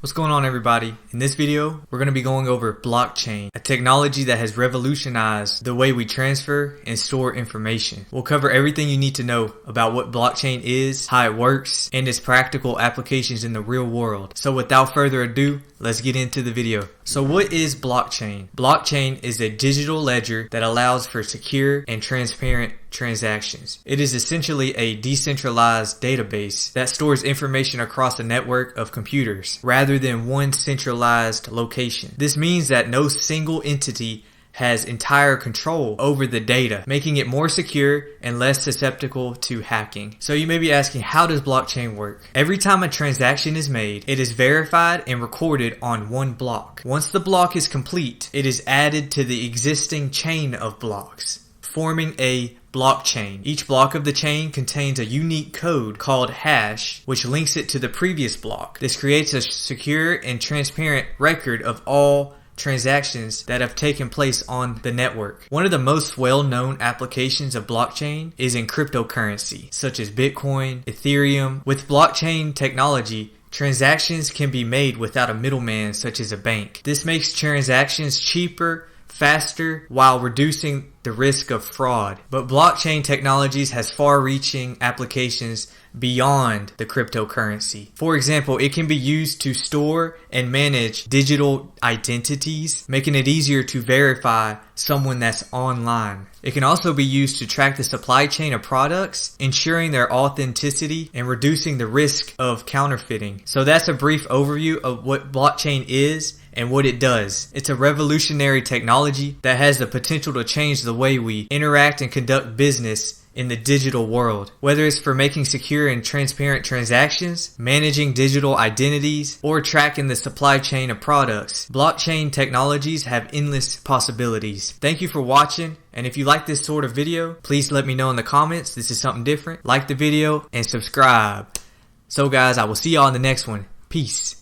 What's going on, everybody? In this video, we're going to be going over blockchain, a technology that has revolutionized the way we transfer and store information. We'll cover everything you need to know about what blockchain is, how it works, and its practical applications in the real world. So without further ado, let's get into the video. So what is blockchain? Blockchain is a digital ledger that allows for secure and transparent transactions. It is essentially a decentralized database that stores information across a network of computers rather than one centralized location. This means that no single entity has entire control over the data, making it more secure and less susceptible to hacking. So you may be asking, how does blockchain work? Every time a transaction is made, it is verified and recorded on one block. Once the block is complete, it is added to the existing chain of blocks, forming a blockchain. Each block of the chain contains a unique code called hash, which links it to the previous block. This creates a secure and transparent record of all transactions that have taken place on the network. One of the most well-known applications of blockchain is in cryptocurrency, such as Bitcoin, Ethereum. With blockchain technology, transactions can be made without a middleman such as a bank. This makes transactions cheaper, faster, while reducing the risk of fraud. But blockchain technologies has far-reaching applications beyond the cryptocurrency. For example, it can be used to store and manage digital identities, making it easier to verify someone that's online. It can also be used to track the supply chain of products, ensuring their authenticity and reducing the risk of counterfeiting. So that's a brief overview of what blockchain is and what it does. It's a revolutionary technology that has the potential to change the way we interact and conduct business in the digital world. Whether it's for making secure and transparent transactions, managing digital identities, or tracking the supply chain of products, blockchain technologies have endless possibilities. Thank you for watching, and if you like this sort of video, please let me know in the comments. This is something different. Like the video and subscribe. So guys, I will see y'all in the next one. Peace.